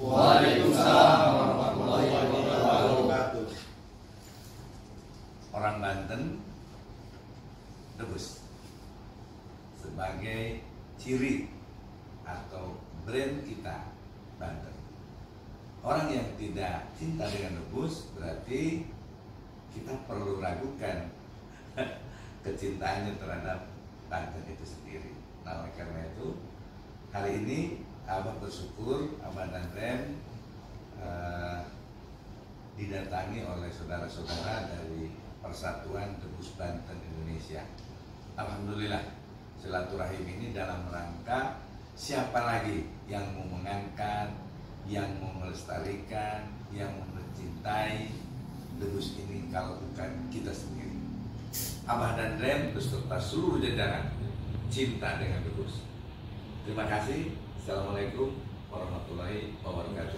Waalaikumsalam warahmatullahi wabarakatuh. Orang Banten Debus sebagai ciri atau brand kita Banten. Orang yang tidak cinta dengan Debus berarti kita perlu ragukan kecintaannya terhadap Banten itu sendiri. Nah, oleh karena itu hari ini Abah bersyukur Abah dan Ren didatangi oleh saudara-saudara dari Persatuan Debus Banten Indonesia. Alhamdulillah, silaturahim ini dalam rangka siapa lagi yang mau mengangkat, yang mau melestarikan, yang mau mencintai Debus ini kalau bukan kita sendiri. Abah dan Ren beserta seluruh jajaran cinta dengan Debus. Terima kasih. Assalamualaikum warahmatullahi wabarakatuh.